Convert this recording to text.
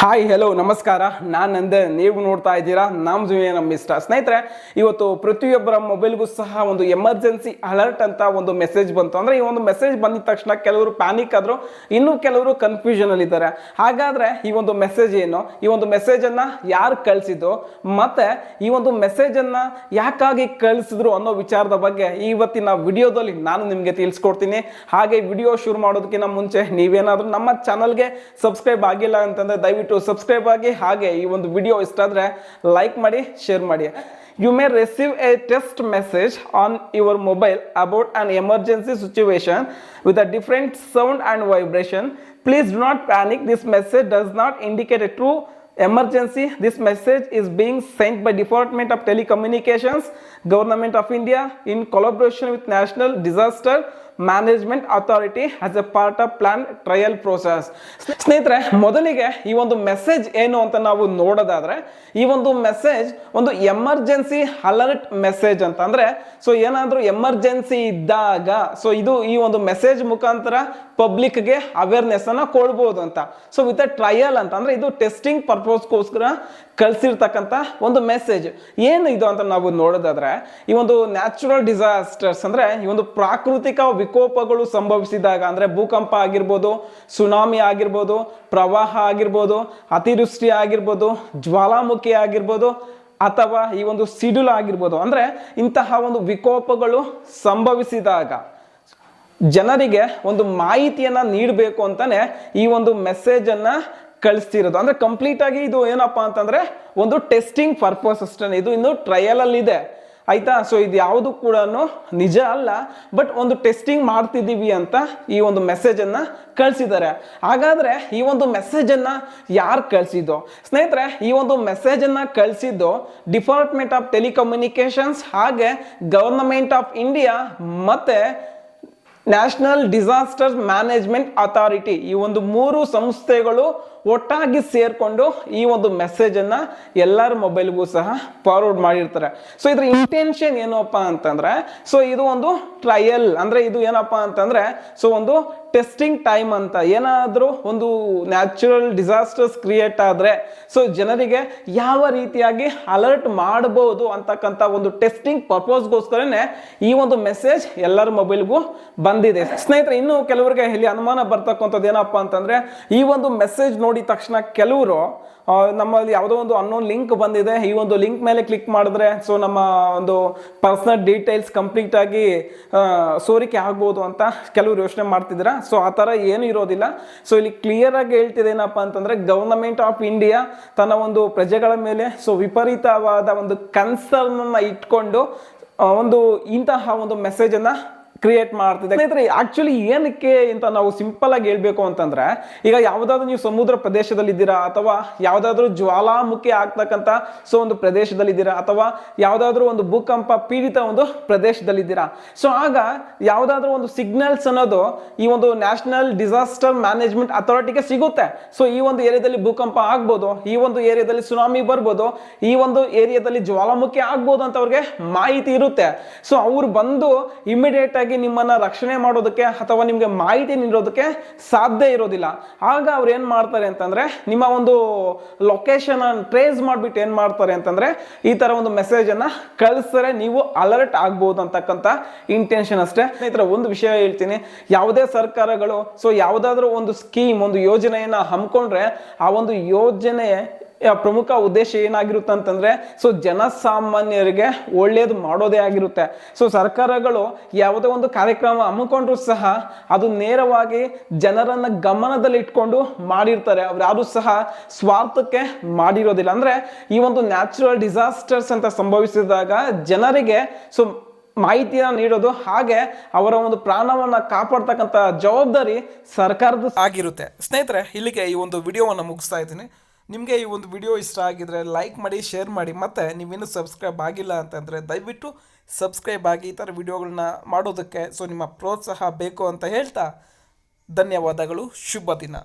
Hi hello ನಮಸ್ಕಾರ. ನಾನು ನಂದೆ, ನೀವು ನೋಡ್ತಾ ಇದ್ದೀರಾ ನಮ್ಮ ಜೂನಿಯ ನಮ್ಮ ಇಷ್ಟ. ಸ್ನೇಹಿತರೆ, ಇವತ್ತು ಪ್ರತಿಯೊಬ್ಬರ ಮೊಬೈಲ್ಗೂ ಸಹ ಒಂದು ಎಮರ್ಜೆನ್ಸಿ ಅಲರ್ಟ್ ಅಂತ ಒಂದು ಮೆಸೇಜ್ ಬಂತು. ಅಂದರೆ ಈ ಒಂದು ಮೆಸೇಜ್ ಬಂದಿದ ತಕ್ಷಣ ಕೆಲವರು ಪ್ಯಾನಿಕ್ ಆದರು, ಇನ್ನು ಕೆಲವರು ಕನ್ಫ್ಯೂಷನ್ ಇದ್ದಾರೆ. ಹಾಗಾದರೆ ಈ ಒಂದು ಮೆಸೇಜ್ ಏನು, ಈ ಒಂದು ಮೆಸೇಜನ್ನು ಯಾರು ಕಳಿಸಿದ್ದು, ಮತ್ತು ಈ ಒಂದು ಮೆಸೇಜನ್ನು ಯಾಕಾಗಿ ಕಳಿಸಿದ್ರು ಅನ್ನೋ ವಿಚಾರದ ಬಗ್ಗೆ ಇವತ್ತಿನ ವಿಡಿಯೋದಲ್ಲಿ ನಾನು ನಿಮಗೆ ತಿಳಿಸ್ಕೊಡ್ತೀನಿ. ಹಾಗೆ ವಿಡಿಯೋ ಶುರು ಮಾಡೋದಕ್ಕಿಂತ ಮುಂಚೆ ನೀವೇನಾದರೂ ನಮ್ಮ ಚಾನಲ್ಗೆ ಸಬ್ಸ್ಕ್ರೈಬ್ ಆಗಿಲ್ಲ ಅಂತಂದರೆ ದಯವಿಟ್ಟು ಸಬ್ಸ್ಕ್ರೈಬ್ ಆಗಿ, ಹಾಗೆ ಈ ಒಂದು ವಿಡಿಯೋ ಇಷ್ಟ ಆದರೆ ಲೈಕ್ ಮಾಡಿ, ಶೇರ್ ಮಾಡಿ. You may receive a text message on your mobile about an emergency situation with a different sound and vibration. Please do not panic. This message does not indicate a true emergency. This message is being sent by Department of Telecommunications, Government of India in collaboration with National Disaster management authority as A part of plan trial process. ಸ್ನೇಹಿತರೆ, ಮೊದಲಿಗೆ ಈ ಒಂದು message ಏನು ಅಂತ ನಾವು ನೋಡೋದಾದ್ರೆ, ಈ ಒಂದು ಮೆಸೇಜ್ ಒಂದು ಎಮರ್ಜೆನ್ಸಿ ಅಲರ್ಟ್ ಮೆಸೇಜ್ ಅಂತ. ಅಂದ್ರೆ ಸೊ ಏನಾದರೂ ಎಮರ್ಜೆನ್ಸಿ ಇದ್ದಾಗ ಸೊ ಇದು ಈ ಒಂದು ಮೆಸೇಜ್ ಮುಖಾಂತರ ಪಬ್ಲಿಕ್ಗೆ ಅವೇರ್ನೆಸ್ ಅನ್ನ ಕೊಡ್ಬೋದು ಅಂತ. ಸೊ ವಿತ್ ಅ ಟ್ರಯಲ್ ಅಂತ ಅಂದ್ರೆ ಇದು ಟೆಸ್ಟಿಂಗ್ ಪರ್ಪಸ್ಗೋಸ್ಕರ ಕಳಿಸಿರ್ತಕ್ಕಂಥ ಒಂದು ಮೆಸೇಜ್. ಏನು ಇದು ಅಂತ ನಾವು ನೋಡೋದಾದ್ರೆ, ಈ ಒಂದು ನ್ಯಾಚುರಲ್ ಡಿಸಾಸ್ಟರ್ಸ್ ಅಂದ್ರೆ ಈ ಒಂದು ಪ್ರಾಕೃತಿಕ ವಿಕೋಪಗಳು ಸಂಭವಿಸಿದಾಗ, ಅಂದ್ರೆ ಭೂಕಂಪ ಆಗಿರ್ಬೋದು, ಸುನಾಮಿ ಆಗಿರ್ಬೋದು, ಪ್ರವಾಹ ಆಗಿರ್ಬೋದು, ಅತಿವೃಷ್ಟಿ ಆಗಿರ್ಬೋದು, ಜ್ವಾಲಾಮುಖಿ ಆಗಿರ್ಬೋದು, ಅಥವಾ ಈ ಒಂದು ಸಿಡಿಲು ಆಗಿರ್ಬೋದು, ಅಂದ್ರೆ ಇಂತಹ ಒಂದು ವಿಕೋಪಗಳು ಸಂಭವಿಸಿದಾಗ ಜನರಿಗೆ ಒಂದು ಮಾಹಿತಿಯನ್ನ ನೀಡಬೇಕು ಅಂತಾನೆ ಈ ಒಂದು ಮೆಸೇಜ್ ಅನ್ನ ಕಳಿಸ್ತಿರೋದು. ಅಂದ್ರೆ ಕಂಪ್ಲೀಟ್ ಆಗಿ ಇದು ಏನಪ್ಪಾ ಅಂತಂದ್ರೆ ಒಂದು ಟೆಸ್ಟಿಂಗ್ ಪರ್ಪಸ್ ಅಷ್ಟೇ, ಇದು ಇನ್ನು ಟ್ರಯಲ್ ಅಲ್ಲಿ ಇದೆ, ಆಯ್ತಾ. ಸೊ ಇದು ಯಾವುದು ಕೂಡ ನಿಜ ಅಲ್ಲ, ಬಟ್ ಒಂದು ಟೆಸ್ಟಿಂಗ್ ಮಾಡ್ತಿದ್ದೀವಿ ಅಂತ ಈ ಒಂದು ಮೆಸೇಜ್ ಅನ್ನ ಕಳಿಸಿದ್ದಾರೆ. ಹಾಗಾದ್ರೆ ಈ ಒಂದು ಮೆಸೇಜ್ ಅನ್ನ ಯಾರು ಕಳಿಸಿದ್ದು? ಸ್ನೇಹಿತರೆ, ಈ ಒಂದು ಮೆಸೇಜ್ ಅನ್ನ ಕಳಿಸಿದ್ದು ಡಿಪಾರ್ಟ್ಮೆಂಟ್ ಆಫ್ ಟೆಲಿಕಮ್ಯುನಿಕೇಶನ್ಸ್, ಹಾಗೆ ಗವರ್ನಮೆಂಟ್ ಆಫ್ ಇಂಡಿಯಾ ಮತ್ತೆ ನ್ಯಾಷನಲ್ ಡಿಸಾಸ್ಟರ್ ಮ್ಯಾನೇಜ್ಮೆಂಟ್ ಅಥಾರಿಟಿ, ಈ ಒಂದು ಮೂರು ಸಂಸ್ಥೆಗಳು ಒಟ್ಟಾಗಿ ಸೇರ್ಕೊಂಡು ಈ ಒಂದು ಮೆಸೇಜ್ ಅನ್ನ ಎಲ್ಲರ ಮೊಬೈಲ್ಗೂ ಸಹ ಫಾರ್ವರ್ಡ್ ಮಾಡಿರ್ತಾರೆ. ಸೊ ಇದ್ರ ಇಂಟೆನ್ಷನ್ ಏನಪ್ಪಾ ಅಂತಂದ್ರೆ, ಸೊ ಇದು ಒಂದು ಟ್ರಯಲ್, ಅಂದ್ರೆ ಇದು ಏನಪ್ಪಾ ಅಂತಂದ್ರೆ ಸೊ ಒಂದು ಟೆಸ್ಟಿಂಗ್ ಟೈಮ್ ಅಂತ. ಏನಾದರೂ ಒಂದು ನ್ಯಾಚುರಲ್ ಡಿಸಾಸ್ಟರ್ಸ್ ಕ್ರಿಯೇಟ್ ಆದ್ರೆ ಸೊ ಜನರಿಗೆ ಯಾವ ರೀತಿಯಾಗಿ ಅಲರ್ಟ್ ಮಾಡಬಹುದು ಅಂತಕ್ಕಂಥ ಒಂದು ಟೆಸ್ಟಿಂಗ್ ಪರ್ಪಸ್ಗೋಸ್ಕರನೇ ಈ ಒಂದು ಮೆಸೇಜ್ ಎಲ್ಲರ ಮೊಬೈಲ್ಗೂ ಬಂದಿದೆ. ಸ್ನೇಹಿತರೆ, ಇನ್ನು ಕೆಲವರಿಗೆ ಇಲ್ಲಿ ಅನುಮಾನ ಬರ್ತಕ್ಕಂಥದ್ದು ಏನಪ್ಪಾ ಅಂತಂದ್ರೆ, ಈ ಒಂದು ಮೆಸೇಜ್ ನೋಡಿದ ತಕ್ಷಣ ಕೆಲವರು ನಮ್ಮಲ್ಲಿ ಯಾವುದೋ ಒಂದು ಅನ್ನೋನ್ ಲಿಂಕ್ ಬಂದಿದೆ, ಈ ಒಂದು ಲಿಂಕ್ ಮೇಲೆ ಕ್ಲಿಕ್ ಮಾಡಿದ್ರೆ ಸೊ ನಮ್ಮ ಒಂದು ಪರ್ಸನಲ್ ಡೀಟೇಲ್ಸ್ ಕಂಪ್ಲೀಟ್ ಆಗಿ ಸೋರಿಕೆ ಆಗ್ಬೋದು ಅಂತ ಕೆಲವರು ಯೋಚನೆ ಮಾಡ್ತಿದ್ದೀರಾ. ಸೊ ಆ ಥರ ಏನು ಇರೋದಿಲ್ಲ. ಸೊ ಇಲ್ಲಿ ಕ್ಲಿಯರ್ ಆಗಿ ಹೇಳ್ತಿದೆ ಏನಪ್ಪ ಅಂತಂದ್ರೆ, ಗವರ್ನಮೆಂಟ್ ಆಫ್ ಇಂಡಿಯಾ ತನ್ನ ಒಂದು ಪ್ರಜೆಗಳ ಮೇಲೆ ಸೊ ವಿಪರೀತವಾದ ಒಂದು ಕನ್ಸರ್ನ್ ಅನ್ನ ಇಟ್ಕೊಂಡು ಒಂದು ಇಂತಹ ಒಂದು ಮೆಸೇಜ್ ಅನ್ನ ಕ್ರಿಯೇಟ್ ಮಾಡ್ತಿದೆ. ಸ್ನೇಹಿತರೆ, ಆಕ್ಚುಲಿ ಏನಕ್ಕೆ ಅಂತ ನಾವು ಸಿಂಪಲ್ ಆಗಿ ಹೇಳ್ಬೇಕು ಅಂತಂದ್ರೆ, ಈಗ ಯಾವುದಾದ್ರೂ ನೀವು ಸಮುದ್ರ ಪ್ರದೇಶದಲ್ಲಿದ್ದೀರಾ, ಅಥವಾ ಯಾವುದಾದ್ರೂ ಜ್ವಾಲಾಮುಖಿ ಆಗ್ತಕ್ಕಂಥ ಸೊ ಒಂದು ಪ್ರದೇಶದಲ್ಲಿದ್ದೀರಾ, ಅಥವಾ ಯಾವುದಾದ್ರೂ ಒಂದು ಭೂಕಂಪ ಪೀಡಿತ ಒಂದು ಪ್ರದೇಶದಲ್ಲಿದ್ದೀರಾ, ಸೊ ಆಗ ಯಾವುದಾದ್ರೂ ಒಂದು ಸಿಗ್ನಲ್ಸ್ ಅನ್ನೋದು ಈ ಒಂದು ನ್ಯಾಷನಲ್ ಡಿಸಾಸ್ಟರ್ ಮ್ಯಾನೇಜ್ಮೆಂಟ್ ಅಥಾರಿಟಿಗೆ ಸಿಗುತ್ತೆ. ಸೊ ಈ ಒಂದು ಏರಿಯಾದಲ್ಲಿ ಭೂಕಂಪ ಆಗ್ಬೋದು, ಈ ಒಂದು ಏರಿಯಾದಲ್ಲಿ ಸುನಾಮಿ ಬರ್ಬೋದು, ಈ ಒಂದು ಏರಿಯಾದಲ್ಲಿ ಜ್ವಾಲಾಮುಖಿ ಆಗ್ಬೋದು ಅಂತ ಅವ್ರಿಗೆ ಮಾಹಿತಿ ಇರುತ್ತೆ. ಸೊ ಅವ್ರು ಬಂದು ಇಮಿಡಿಯೇಟ್ ಆಗಿ ನಿಮ್ಮನ್ನ ರಕ್ಷಣೆ ಮಾಡೋದಕ್ಕೆ ಅಥವಾ ನಿಮ್ಗೆ ಮಾಹಿತಿ ನೀಡೋದಕ್ಕೆ ಸಾಧ್ಯ ಇರೋದಿಲ್ಲ. ಆಗ ಅವ್ರು ಏನ್ ಮಾಡ್ತಾರೆ ಅಂತಂದ್ರೆ, ನಿಮ್ಮ ಒಂದು ಲೊಕೇಶನ್ ಟ್ರೇಸ್ ಮಾಡ್ಬಿಟ್ಟು ಏನ್ ಮಾಡ್ತಾರೆ ಅಂತಂದ್ರೆ ಈ ತರ ಒಂದು ಮೆಸೇಜ್ ಅನ್ನ ಕಳಿಸ್ತಾರೆ, ನೀವು ಅಲರ್ಟ್ ಆಗ್ಬಹುದು ಅಂತಕ್ಕಂಥ ಇಂಟೆನ್ಷನ್ ಅಷ್ಟೇ. ಸ್ನೇಹಿತರೆ, ಒಂದು ವಿಷಯ ಹೇಳ್ತೀನಿ, ಯಾವುದೇ ಸರ್ಕಾರಗಳು ಸೊ ಯಾವುದಾದ್ರೂ ಒಂದು ಸ್ಕೀಮ್, ಒಂದು ಯೋಜನೆಯನ್ನ ಹಮ್ಮಿಕೊಂಡ್ರೆ ಆ ಒಂದು ಯೋಜನೆ ಪ್ರಮುಖ ಉದ್ದೇಶ ಏನಾಗಿರುತ್ತೆ ಅಂತಂದ್ರೆ ಸೊ ಜನಸಾಮಾನ್ಯರಿಗೆ ಒಳ್ಳೇದು ಮಾಡೋದೇ ಆಗಿರುತ್ತೆ. ಸೊ ಸರ್ಕಾರಗಳು ಯಾವುದೇ ಒಂದು ಕಾರ್ಯಕ್ರಮ ಹಮ್ಮಿಕೊಂಡ್ರು ಸಹ ಅದು ನೇರವಾಗಿ ಜನರನ್ನ ಗಮನದಲ್ಲಿ ಇಟ್ಕೊಂಡು ಮಾಡಿರ್ತಾರೆ. ಅವ್ರು ಯಾರು ಸಹ ಸ್ವಾರ್ಥಕ್ಕೆ ಮಾಡಿರೋದಿಲ್ಲ. ಅಂದ್ರೆ ಈ ಒಂದು ನ್ಯಾಚುರಲ್ ಡಿಸಾಸ್ಟರ್ಸ್ ಅಂತ ಸಂಭವಿಸಿದಾಗ ಜನರಿಗೆ ಸೊ ಮಾಹಿತಿಯನ್ನು ನೀಡೋದು, ಹಾಗೆ ಅವರ ಒಂದು ಪ್ರಾಣವನ್ನ ಕಾಪಾಡ್ತಕ್ಕಂಥ ಜವಾಬ್ದಾರಿ ಸರ್ಕಾರದ ಆಗಿರುತ್ತೆ. ಸ್ನೇಹಿತರೆ, ಇಲ್ಲಿಗೆ ಈ ಒಂದು ವಿಡಿಯೋವನ್ನು ಮುಗಿಸ್ತಾ ಇದ್ದೀನಿ. ನಿಮಗೆ ಈ ಒಂದು ವಿಡಿಯೋ ಇಷ್ಟ ಆಗಿದ್ರೆ ಲೈಕ್ ಮಾಡಿ, ಶೇರ್ ಮಾಡಿ, ಮತ್ತು ನೀವಿನ್ನೂ ಸಬ್ಸ್ಕ್ರೈಬ್ ಆಗಿಲ್ಲ ಅಂತಂದರೆ ದಯವಿಟ್ಟು ಸಬ್ಸ್ಕ್ರೈಬ್ ಆಗಿ ಈ ಥರ ವಿಡಿಯೋಗಳನ್ನ ಮಾಡೋದಕ್ಕೆ ಸೊ ನಿಮ್ಮ ಪ್ರೋತ್ಸಾಹ ಬೇಕು ಅಂತ ಹೇಳ್ತಾ ಧನ್ಯವಾದಗಳು. ಶುಭ ದಿನ.